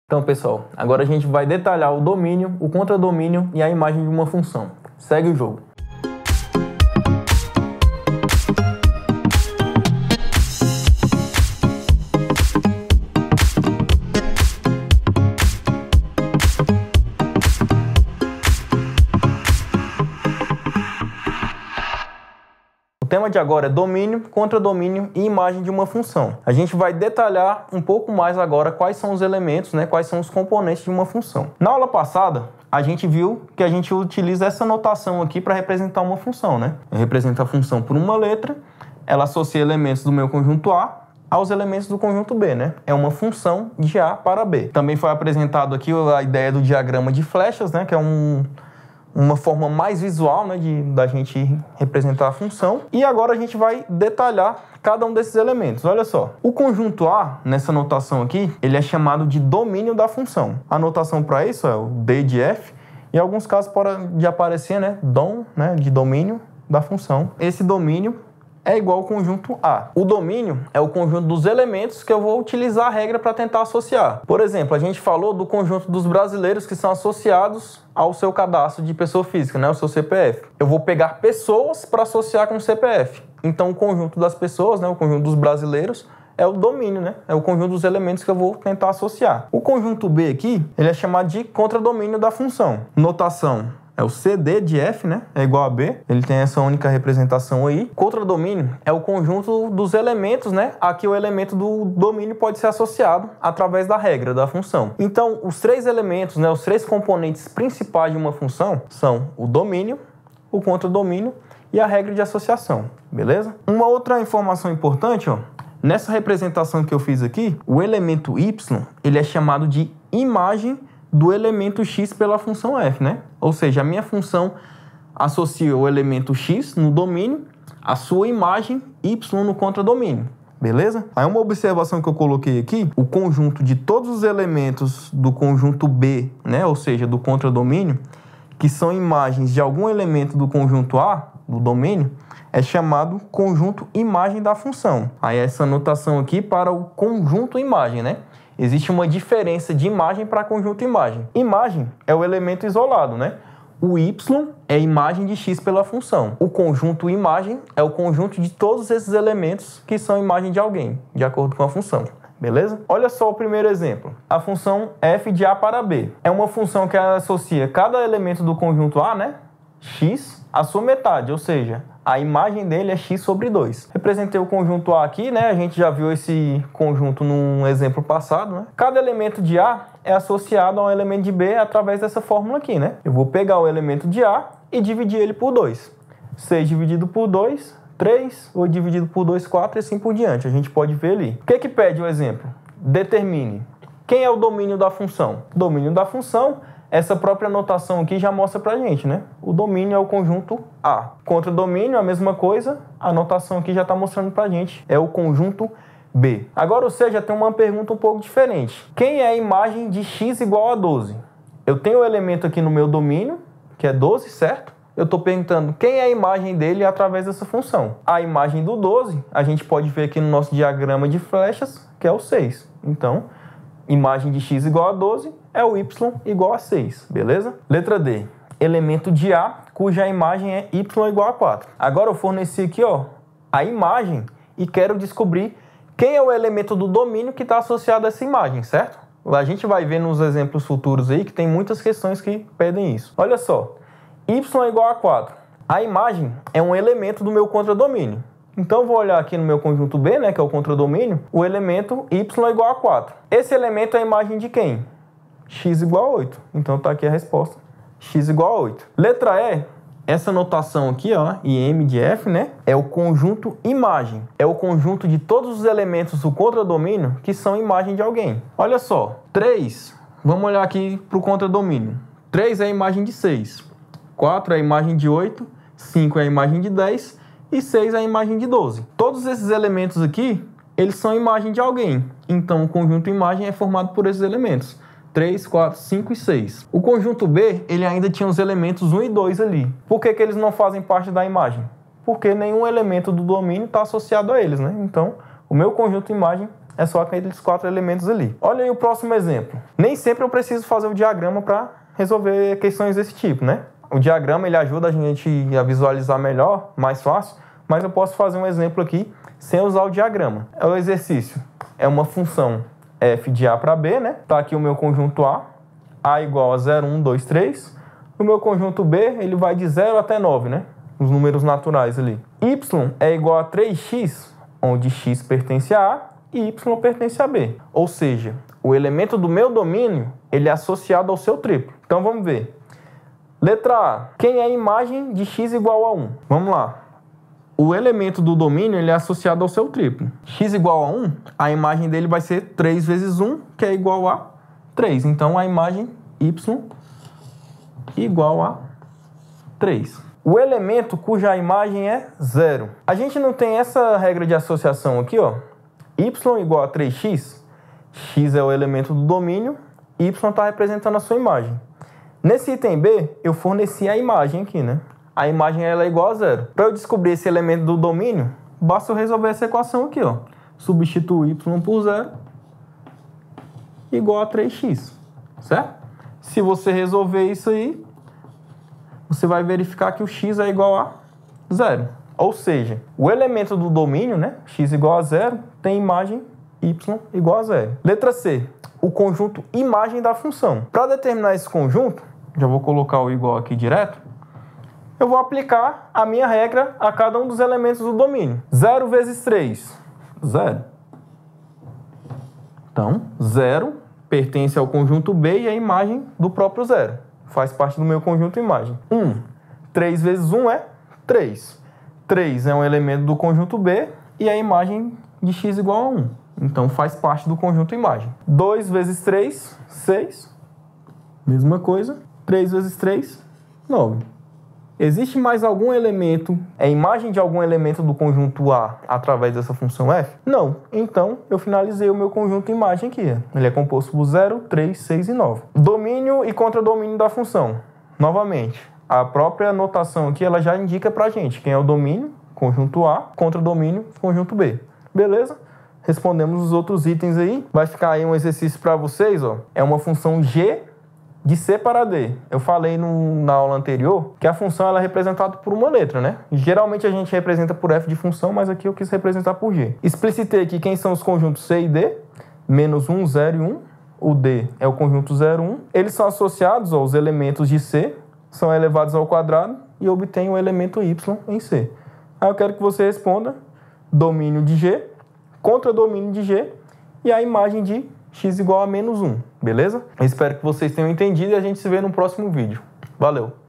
Então, pessoal, agora a gente vai detalhar o domínio, o contradomínio e a imagem de uma função. Segue o jogo. O tema de agora é domínio, contradomínio e imagem de uma função. A gente vai detalhar um pouco mais agora quais são os elementos, quais são os componentes de uma função. Na aula passada, a gente viu que a gente utiliza essa notação aqui para representar uma função, Representa a função por uma letra, ela associa elementos do meu conjunto A aos elementos do conjunto B, É uma função de A para B. Também foi apresentado aqui a ideia do diagrama de flechas, que é uma forma mais visual da gente representar a função. E agora a gente vai detalhar cada um desses elementos. Olha só, o conjunto A, nessa notação aqui, ele é chamado de domínio da função. A notação para isso é o D de F, e em alguns casos pode aparecer, dom, de domínio da função. Esse domínio é igual ao conjunto A. O domínio é o conjunto dos elementos que eu vou utilizar a regra para tentar associar. Por exemplo, a gente falou do conjunto dos brasileiros que são associados ao seu cadastro de pessoa física, o seu CPF. Eu vou pegar pessoas para associar com o CPF. Então, o conjunto das pessoas, o conjunto dos brasileiros, é o domínio, É o conjunto dos elementos que eu vou tentar associar. O conjunto B aqui, ele é chamado de contradomínio da função. Notação é o CD de F, É igual a B. Ele tem essa única representação aí. Contradomínio é o conjunto dos elementos, Aqui o elemento do domínio pode ser associado através da regra da função. Então, os três elementos, os três componentes principais de uma função são o domínio, o contradomínio e a regra de associação, beleza? Uma outra informação importante, nessa representação que eu fiz aqui, o elemento y, ele é chamado de imagem do elemento x pela função f, Ou seja, a minha função associa o elemento x no domínio, a sua imagem y no contradomínio, beleza? Aí uma observação que eu coloquei aqui, o conjunto de todos os elementos do conjunto B, Ou seja, do contradomínio, que são imagens de algum elemento do conjunto A, do domínio, é chamado conjunto imagem da função. Aí essa notação aqui para o conjunto imagem, Existe uma diferença de imagem para conjunto imagem. Imagem é o elemento isolado, O y é a imagem de x pela função. O conjunto imagem é o conjunto de todos esses elementos que são imagem de alguém, de acordo com a função. Beleza? Olha só o primeiro exemplo. A função f de A para B. É uma função que associa cada elemento do conjunto A, x, à sua metade, ou seja, a imagem dele é x sobre 2. Representei o conjunto A aqui, A gente já viu esse conjunto num exemplo passado, Cada elemento de A é associado a um elemento de B através dessa fórmula aqui, Eu vou pegar o elemento de A e dividir ele por 2. 6 dividido por 2, 3. 8 dividido por 2, 4 e assim por diante. A gente pode ver ali. O que pede o exemplo? Determine. Quem é o domínio da função? O domínio da função, essa própria notação aqui já mostra pra gente, O domínio é o conjunto A. Contradomínio, a mesma coisa, a notação aqui já está mostrando pra gente, é o conjunto B. Agora, ou seja, tem uma pergunta um pouco diferente. Quem é a imagem de x igual a 12? Eu tenho o elemento aqui no meu domínio, que é 12, certo? Eu estou perguntando quem é a imagem dele através dessa função. A imagem do 12, a gente pode ver aqui no nosso diagrama de flechas, que é o 6. Então, imagem de x igual a 12 é o y igual a 6, beleza? Letra D. Elemento de A, cuja imagem é y igual a 4. Agora eu forneci aqui, a imagem e quero descobrir quem é o elemento do domínio que está associado a essa imagem, certo? A gente vai ver nos exemplos futuros aí que tem muitas questões que pedem isso. Olha só, y igual a 4. A imagem é um elemento do meu contradomínio. Então, eu vou olhar aqui no meu conjunto B, que é o contradomínio, o elemento y igual a 4. Esse elemento é a imagem de quem? X igual a 8. Então, está aqui a resposta. X igual a 8. Letra E, essa notação aqui, IM de F, é o conjunto imagem. É o conjunto de todos os elementos do contradomínio que são imagem de alguém. Olha só, 3, vamos olhar aqui para o contradomínio. 3 é a imagem de 6. 4 é a imagem de 8. 5 é a imagem de 10. E 6 é a imagem de 12. Todos esses elementos aqui, eles são imagem de alguém. Então, o conjunto imagem é formado por esses elementos. 3, 4, 5 e 6. O conjunto B, ele ainda tinha os elementos 1 e 2 ali. Por que eles não fazem parte da imagem? Porque nenhum elemento do domínio está associado a eles, Então, o meu conjunto imagem é só aqueles 4 elementos ali. Olha aí o próximo exemplo. Nem sempre eu preciso fazer o diagrama para resolver questões desse tipo, né? O diagrama ele ajuda a gente a visualizar melhor, mais fácil, mas eu posso fazer um exemplo aqui sem usar o diagrama. O exercício é uma função f de a para b, né? Tá aqui o meu conjunto a igual a 0, 1, 2, 3. O meu conjunto b, ele vai de 0 até 9, né? Os números naturais ali. Y é igual a 3x, onde x pertence a A e y pertence a B. Ou seja, o elemento do meu domínio, ele é associado ao seu triplo. Então vamos ver. Letra A. Quem é a imagem de x igual a 1? Vamos lá. O elemento do domínio, ele é associado ao seu triplo. X igual a 1, a imagem dele vai ser 3 vezes 1, que é igual a 3. Então a imagem y igual a 3. O elemento cuja imagem é 0. A gente não tem essa regra de associação aqui, ó. Y igual a 3x. X é o elemento do domínio. Y está representando a sua imagem. Nesse item B, eu forneci a imagem aqui, né? A imagem ela é igual a 0. Para eu descobrir esse elemento do domínio, basta eu resolver essa equação aqui, ó. Substituo y por 0 igual a 3x. Certo? Se você resolver isso aí, você vai verificar que o x é igual a 0. Ou seja, o elemento do domínio, né, x igual a 0, tem imagem y igual a 0. Letra C, o conjunto imagem da função. Para determinar esse conjunto, já vou colocar o igual aqui direto, eu vou aplicar a minha regra a cada um dos elementos do domínio. 0 vezes 3, 0. Então, 0 pertence ao conjunto B e a imagem do próprio 0. Faz parte do meu conjunto imagem. 1. 3 vezes 1 é 3. 3 é um elemento do conjunto B e a imagem de x igual a 1. Então, faz parte do conjunto imagem. 2 vezes 3, 6. Mesma coisa. 3 vezes 3, 9. Existe mais algum elemento, imagem de algum elemento do conjunto A através dessa função f? Não. Então, eu finalizei o meu conjunto imagem aqui. Ele é composto por 0, 3, 6 e 9. Domínio e contradomínio da função. Novamente, a própria notação aqui ela já indica pra gente quem é o domínio, conjunto A, contradomínio, conjunto B. Beleza? Respondemos os outros itens aí. Vai ficar aí um exercício para vocês, ó. É uma função g de C para D. Eu falei na aula anterior que a função ela é representada por uma letra, né? Geralmente a gente representa por f de função, mas aqui eu quis representar por g. Explicitei aqui quem são os conjuntos C e D, menos 1, 0 e 1. O D é o conjunto 0, 1. Eles são associados aos elementos de C, são elevados ao quadrado e obtêm o elemento y em C. Aí eu quero que você responda domínio de G, contradomínio de G e a imagem de x igual a menos 1, beleza? Eu espero que vocês tenham entendido e a gente se vê no próximo vídeo. Valeu!